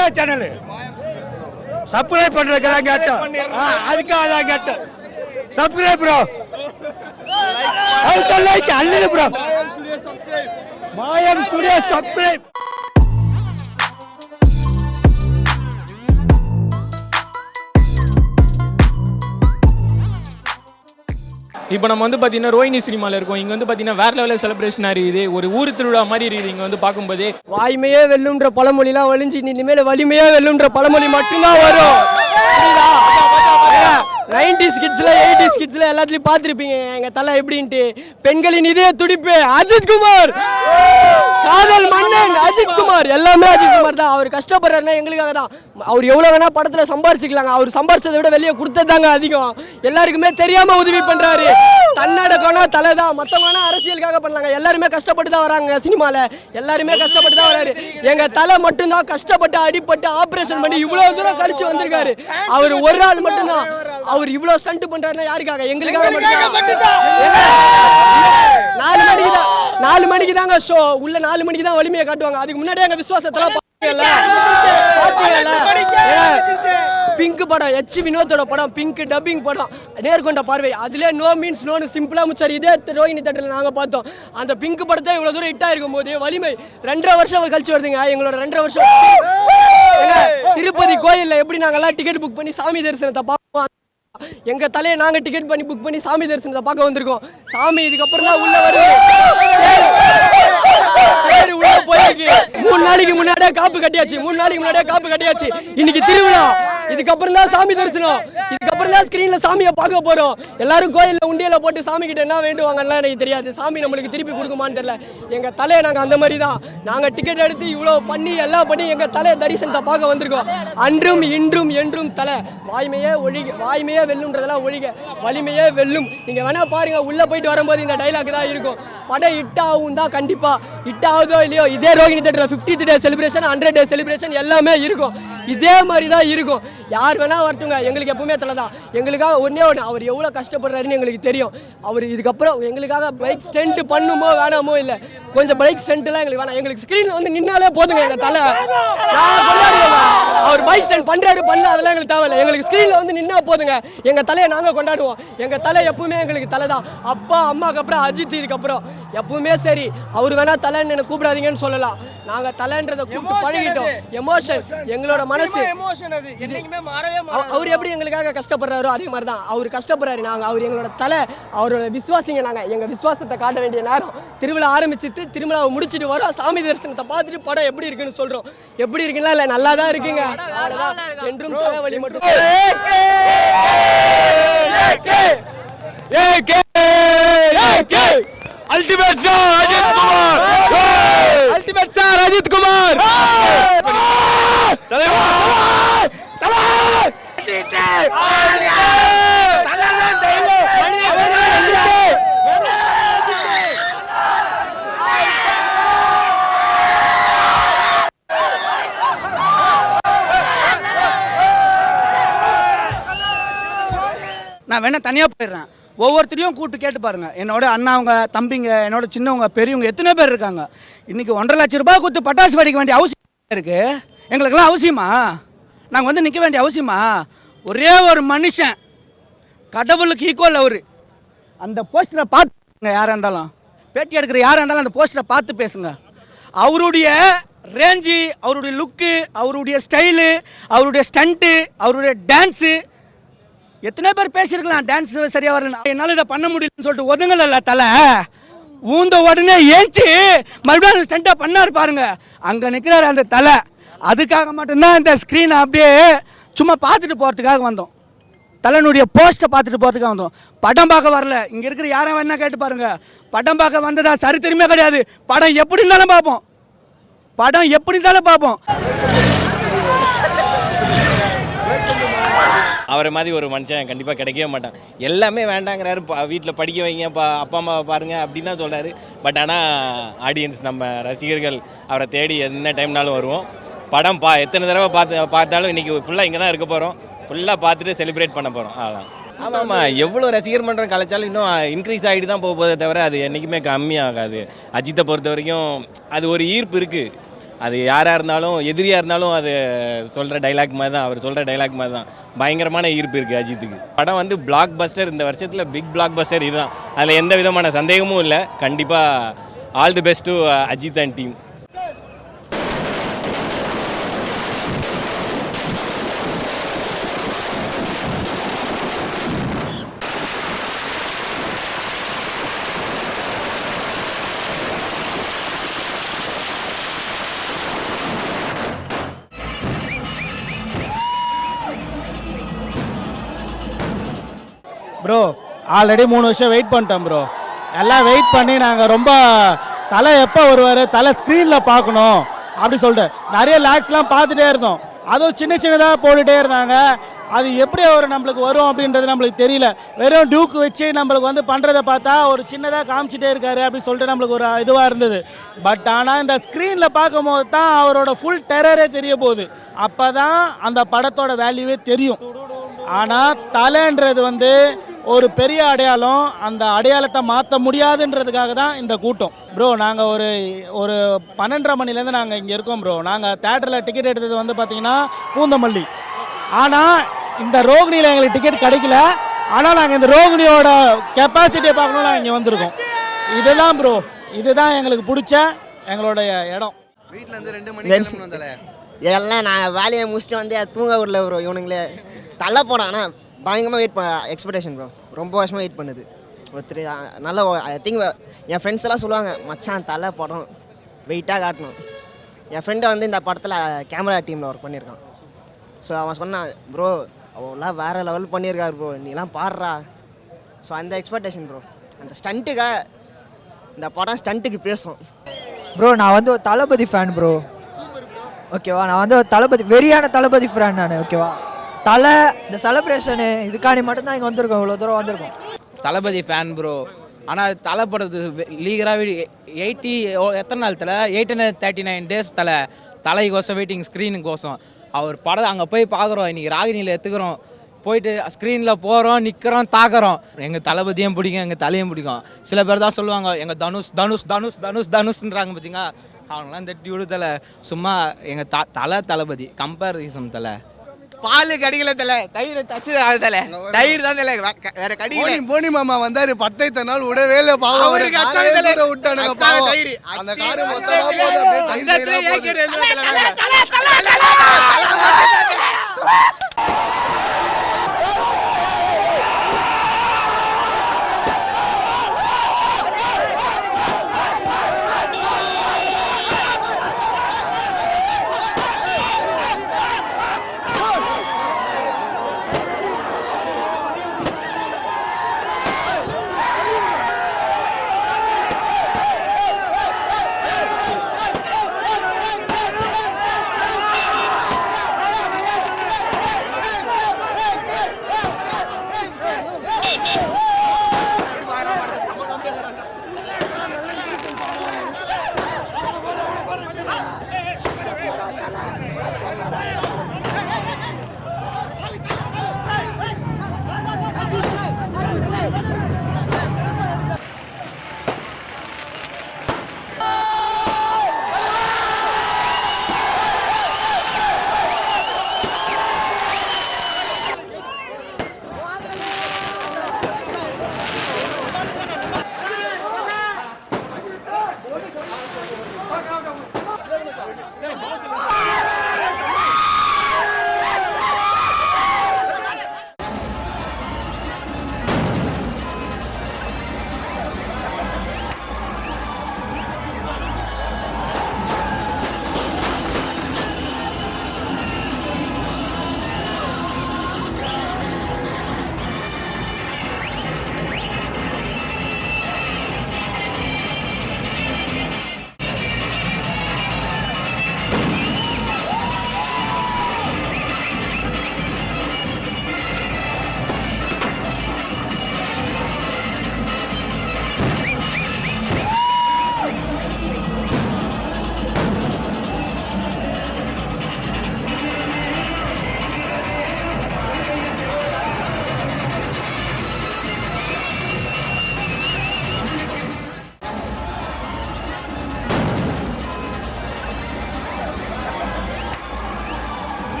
என்ன channel subscribe பண்றதுக்கு தான் கேட்டோம். அதுக்காக தான் கேட்டோம். Subscribe bro. லைக் அல்லது ப்ரோ. மாயம் ஸ்டுடியோ சப்ஸ்கிரைப். இப்போ நம்ம வந்து பார்த்தீங்கன்னா ரோஹினி சினிமாவில் இருக்கோம். இங்கே வந்து பார்த்தீங்கன்னா வேற லெவலில் செலிப்ரேஷனாக இருக்குது. ஒரு ஊர் திருவிழா மாதிரி இருக்குது. இங்கே வந்து பார்க்கும்போதே வாய்மையே வெல்லுன்ற பழமொழிலாம் ஒழிஞ்சு இனிமேல் வலிமையே வெல்லுன்ற பழமொழி மட்டும்தான் வரும். 90s கிட்ஸ்ல 80s கிட்ஸ்ல எல்லாத்துலயும் பார்த்துருப்பீங்க எங்கள் தலை எப்படின்ட்டு. பெண்களின் இதய துடிப்பு அஜித் குமார், காதல் மன்னன் அஜித் குமார், எல்லாமே அஜித் குமார் தான். அவர் கஷ்டப்படுறாருன்னா எங்களுக்காக தான். அவர் எவ்வளோ வேணா படத்தில் சம்பாரிச்சிக்கலாங்க. அவர் சம்பாரிச்சதை விட வெளியே கொடுத்ததாங்க அதிகம். எல்லாருக்குமே தெரியாம உதவி பண்றாரு. தன்னடக்கம்னா தலை தான். மற்றவங்கன்னா அரசியலுக்காக பண்ணலாங்க. எல்லாருமே கஷ்டப்பட்டு தான் வராங்க சினிமாவில். எல்லாருமே கஷ்டப்பட்டு தான் வராரு. எங்க தலை மட்டும்தான் கஷ்டப்பட்டு அடிப்பட்டு ஆப்ரேஷன் பண்ணி இவ்வளோ தூரம் கழிச்சு வந்திருக்காரு. அவர் ஒரு ஆள் மட்டும்தான். அவர் இவ்வளோ ஸ்டண்ட் பண்றாருன்னா யாருக்காக? எங்களுக்காக மட்டும்தான். 4 மணிக்கு தாங்க ஷோ. உள்ள 4 மணிக்கு தான் வலிமையை காட்டுவாங்க. அதுக்கு முன்னாடியே எங்க விசுவாசத்தெல்லாம் பிங்க் படம், எச் வினோத்தோட படம், பிங்க் டப்பிங் படம், நேர்கொண்ட பார்வை, அதுல நோ மீன்ஸ் நோன்னு சிம்பிளா முடிச்சாரு. இதே ரோஹினி தேட்டரில் நாங்கள் பார்த்தோம். அந்த பிங்க் படத்தை இவ்வளோ தூரம் ஹிட் ஆயிருக்கும் போது வலிமை 2.5 வருஷம் கழிச்சு வருதுங்க. எங்களோட 2.5 வருஷம் திருப்பதி கோயிலில் எப்படி நாங்கள்லாம் டிக்கெட் புக் பண்ணி சாமி தரிசனத்தை பார்ப்போம். எங்க தலையை நாங்க டிக்கெட் பண்ணி புக் பண்ணி சாமி தரிசனத்தை பார்க்க வந்திருக்கோம். சாமி இதுக்கப்புறம் தான் உள்ள வருது. உள்ள போயிருக்கு. 3 நாளைக்கு முன்னாடியே காப்பு கட்டியாச்சு. இன்னைக்கு திருவிழா. இதுக்கப்புறம் தான் சாமி தரிசனம். இதுக்கப்புறம் தான் ஸ்கிரீன்ல சாமியை பார்க்க போறோம். எல்லாரும் கோயில்ல உண்டியல போட்டு சாமி கிட்ட என்ன வேண்டுவாங்கன்னா எனக்கு தெரியாது. சாமி நம்மளுக்கு திருப்பி கொடுக்குமான்னு தெரியல. எங்க தலையை நாங்க அந்த மாதிரி தான். நாங்க டிக்கெட் எடுத்து இவ்வளவு பண்ணி எல்லாம் பண்ணி எங்க தலையை தரிசனத்தை பார்க்க வந்திருக்கோம். அன்றும் இன்றும் என்றும் தலை வாய்மையே வெல்லும்ன்றதெல்லாம் ஒழிக வலிமையே வெல்லும். நீங்க வேணா பாருங்க, உள்ள போயிட்டு வரும்போது இந்த டைலாக் தான் இருக்கும். படம் ஹிட் ஆகும் தான், கண்டிப்பா ஹிட் ஆகுதோ இல்லையோ. இதே ரோஹினி தேட்டரில் 50th day celebration, 100 day celebration எல்லாமே இருக்கும். இதே மாதிரி தான் இருக்கும். யார் வேணா வரட்டுங்க, எங்களுக்கு எப்பவுமே தலை தான். எங்களுக்காக ஒன்னே ஒன்று, அவர் எவ்வளோ கஷ்டப்படுறாருன்னு எங்களுக்கு தெரியும். அவர் இதுக்கப்புறம் எங்களுக்காக பைக் ஸ்டண்ட் பண்ணுமோ வேணாமோ இல்லை, கொஞ்சம் பைக் ஸ்டண்ட்லாம் எங்களுக்கு வேணாம். எங்களுக்கு ஸ்க்ரீனில் வந்து நின்னாலே போதுங்க. எங்கள் தலை அவர் பைக் ஸ்டண்ட் பண்ணுறாரு அதெல்லாம் எங்களுக்கு தேவையில்லை. எங்களுக்கு ஸ்க்ரீனில் வந்து நின்னா போதுங்க. எங்கள் தலையை நாங்கள் கொண்டாடுவோம். எங்கள் தலை எப்பவுமே எங்களுக்கு தலை தான். அப்பா அம்மாவுக்கு அப்புறம் அஜித், இதுக்கப்புறம் எப்பவுமே சரி. அவர் வேணா தலைன்னு எனக்கு கூப்பிடாதீங்கன்னு சொல்லலாம். நாங்கள் தலைன்றதை கூப்பிட்டு பழகிட்டோம். எமோஷன் எங்களோட மனசு. அவர் எப்படி எங்களுக்காக கஷ்டப்படுறாரோ அதே மாதிரி தான் அவர் கஷ்டப்படுறாரு. நாங்கள் அவர் எங்களோட தலை, அவரோட விசுவாசிங்க. நாங்கள் எங்கள் விசுவாசத்தை காட்ட வேண்டிய நேரம். திருவிழா ஆரம்பிச்சுட்டு திருவிழாவை முடிச்சுட்டு வரோம். சாமி தரிசனத்தை பார்த்துட்டு படம் எப்படி இருக்குன்னு சொல்கிறோம். எப்படி இருக்குன்னா இல்லை, நல்லா தான் இருக்குங்க. என்றும் தலைவலி மட்டும். Ultimate star Ajith Kumar. நான் வேணா தனியாக போயிடுறேன். ஒவ்வொருத்தரையும் கூப்பிட்டு கேட்டு பாருங்க. என்னோட அண்ணாவங்க, தம்பிங்க, என்னோட சின்னவங்க, பெரியவங்க எத்தனை பேர் இருக்காங்க. இன்னைக்கு 1.5 லட்ச ரூபாய் கொடுத்து பட்டாசு வெடிக்க வேண்டிய அவசியம் இருக்கு. எங்களுக்கெல்லாம் அவசியமா? நாங்கள் வந்து நிற்க வேண்டிய அவசியமா? ஒரே ஒரு மனுஷன், கடவுளுக்கு ஈக்குவல் அவர். அந்த போஸ்டரை பார்த்துங்க. யாராக இருந்தாலும் பேட்டி எடுக்கிற யாராக இருந்தாலும் அந்த போஸ்டரை பார்த்து பேசுங்க. அவருடைய ரேஞ்சு, அவருடைய லுக்கு, அவருடைய ஸ்டைலு, அவருடைய ஸ்டண்ட்டு, அவருடைய டான்ஸு, எத்தனை பேர் பேசியிருக்கலாம் டான்ஸ் சரியாக வரல, என்னால் இதை பண்ண முடியலன்னு சொல்லிட்டு ஒதுங்கல தலை. ஊந்த உடனே ஏஞ்சி மறுபடியும் ஸ்டண்ட்டாக பண்ணார் பாருங்க. அங்கே நிற்கிறாரு அந்த தலை. அதுக்காக மட்டும்தான் இந்த ஸ்க்ரீனை அப்படியே சும்மா பார்த்துட்டு போகிறதுக்காக வந்தோம். தலைனுடைய போஸ்ட்டை பார்த்துட்டு போகிறதுக்காக வந்தோம். படம் பார்க்க வரல. இங்கே இருக்கிற யாரும் வேணா கேட்டு பாருங்க. படம் பார்க்க வந்ததா சரித்திரமே கிடையாது. படம் எப்படி இருந்தாலும் பார்ப்போம். அவரை மாதிரி ஒரு மனுஷன் கண்டிப்பாக கிடைக்கவே மாட்டான். எல்லாமே வேண்டாங்கிறாரு. வீட்டில் படிக்க வைங்க, அப்பா அம்மாவை பாருங்கள் அப்படின்னு தான் சொல்கிறாரு. பட் ஆனால் ஆடியன்ஸ், நம்ம ரசிகர்கள் அவரை தேடி என்ன டைம்னாலும் வருவோம். படம் எத்தனை தடவை பார்த்தாலும் இன்றைக்கி ஃபுல்லாக இங்கே தான் இருக்க போகிறோம். ஃபுல்லாக பார்த்துட்டு செலிப்ரேட் பண்ண போகிறோம். அதான். ஆமாம், எவ்வளோ ரசிகர் மன்றம் கலைச்சாலும் இன்னும் இன்க்ரீஸ் ஆகிட்டு தான் போதே தவிர அது என்றைக்குமே கம்மியாகாது. அஜித்தை பொறுத்த வரைக்கும் அது ஒரு ஈர்ப்பு இருக்குது. அது யாராக இருந்தாலும் எதிரியாக இருந்தாலும் அது சொல்கிற டைலாக் மாதிரி தான், அவர் சொல்கிற டைலாக் மாதிரி தான். பயங்கரமான ஈர்ப்பு இருக்குது அஜித்துக்கு. படம் வந்து பிளாக் பஸ்டர், இந்த வருஷத்தில் பிக் பிளாக் பஸ்டர் இதுதான், அதில் எந்த விதமான சந்தேகமும் இல்லை. கண்டிப்பாக all the best to Ajith and team. Bro already 3 வருஷம் வெயிட் பண்ணிட்டோம் ப்ரோ. எல்லாம் வெயிட் பண்ணி நாங்கள் ரொம்ப தலை எப்போ வருவார், தலை ஸ்க்ரீனில் பார்க்கணும் அப்படி சொல்லிட்டு நிறைய லேக்ஸ்லாம் பார்த்துட்டே இருந்தோம். அதுவும் சின்ன சின்னதாக போட்டுகிட்டே இருந்தாங்க. அது எப்படி அவர் நம்மளுக்கு வரும் அப்படின்றது நம்மளுக்கு தெரியல. வெறும் டியூக்கு வச்சு நம்மளுக்கு வந்து பண்ணுறதை பார்த்தா ஒரு சின்னதாக காமிச்சிட்டே இருக்காரு அப்படின்னு சொல்லிட்டு நம்மளுக்கு ஒரு இதுவாக இருந்தது. பட் ஆனால் இந்த ஸ்க்ரீனில் பார்க்கும்போது தான் அவரோட ஃபுல் டெரரே தெரிய போகுது. அப்போ தான் அந்த படத்தோட வேல்யூவே தெரியும். ஆனால் தலைன்றது வந்து ஒரு பெரிய அடையாளம். அந்த அடையாளத்தை மாற்ற முடியாதுன்றதுக்காக தான் இந்த கூட்டம் ப்ரோ. நாங்கள் ஒரு 12:30 மணிலேருந்து நாங்கள் இங்கே இருக்கோம் ப்ரோ. நாங்கள் தேட்டரில் டிக்கெட் எடுத்தது வந்து பார்த்திங்கன்னா பூந்தமல்லி. ஆனால் இந்த ரோகிணியில் எங்களுக்கு டிக்கெட் கிடைக்கல. ஆனால் நாங்கள் இந்த ரோகிணியோட கெப்பாசிட்டியை பார்க்கணும் நாங்கள் இங்கே வந்திருக்கோம். இதுதான் ப்ரோ, இதுதான் எங்களுக்கு பிடிச்ச எங்களுடைய இடம். வீட்டில் இருந்து 2 மணிக்கு வந்தாலே எல்லாம் நான் வேலையை முடிச்சுட்டு வந்து தூங்க விடல ப்ரோ. இவனுங்களே தள்ள போனான். ஆனால் பயங்கரமாக வெயிட் எக்ஸ்பெக்டேஷன் ப்ரோ. ரொம்ப வருஷமாக வெயிட் பண்ணுது. ஒருத்தர் நல்ல ஐ திங்க் என் ஃப்ரெண்ட்ஸ் எல்லாம் சொல்லுவாங்க, மச்சான் தலை படம் வெயிட்டாக காட்டணும். என் ஃப்ரெண்டை வந்து இந்த படத்தில் கேமரா டீமில் ஒர்க் பண்ணியிருக்கான். ஸோ அவன் சொன்னான், ப்ரோ அவெல்லாம் வேறு லெவல் பண்ணியிருக்காரு ப்ரோ, நீலாம் பாடுறா. ஸோ அந்த எக்ஸ்பெக்டேஷன் ப்ரோ. அந்த ஸ்டண்ட்டுக்காக இந்த படம் ஸ்டண்ட்டுக்கு பேசும் ப்ரோ. நான் வந்து ஒரு தளபதி ஃபேன் ப்ரோ. ஓகேவா, நான் வந்து ஒரு தளபதி வெறியான தளபதி ஃபேன் நான். ஓகேவா, தலை இந்த செலிப்ரேஷனு இதுக்காண்டி மட்டும்தான் இங்கே வந்திருக்கோம், இவ்வளோ தூரம் வந்திருக்கோம். தளபதி ஃபேன் ப்ரோ. ஆனால் தலை படத்து லீகராக 80 எத்தனை நாள் தலை 839 டேஸ் தலைக்கோசம் வெயிட்டிங் ஸ்க்ரீனுக்கோசம். அவர் படம் அங்கே போய் பார்க்குறோம். இன்றைக்கி ராகினியில் எடுத்துக்கிறோம், போயிட்டு ஸ்க்ரீனில் போகிறோம், நிற்கிறோம், தாக்குறோம். எங்கள் தளபதியும் பிடிக்கும், எங்கள் தலையும் பிடிக்கும். சில பேர் தான் சொல்லுவாங்க எங்கள் தனுஷ் தனுஷ் தனுஷ் தனுஷ் தனுஷ்ன்றாங்க பார்த்தீங்களா. அவங்களாம் தட்டி விடுதலை சும்மா. எங்கள் தளபதி கம்பேரிசம் தலை. பால் கடிக்கல தலை, தயிர் தச்சு தலை, தயிர் தான் தலை, வேற கடிக்கல. போனி மாமா வந்தாரு 10 நாள் விடவே இல்லை பாவம். அவருக்கு விட்டானுங்க பாவம். அந்த காரு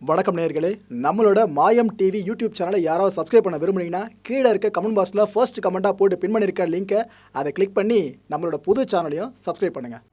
வணக்கம் நேயர்களே, நம்மளோட மாயம் டிவி யூடியூப் சேனலை யாராவது சப்ஸ்கிரைப் பண்ண விரும்புனீங்கன்னா கீழே இருக்க கமெண்ட் பாக்ஸில் ஃபர்ஸ்ட் கமெண்ட்டாக போட்டு பின் பண்ணியிருக்க லிங்கை அதை கிளிக் பண்ணி நம்மளோட புது சேனலையும் சப்ஸ்கிரைப் பண்ணுங்கள்.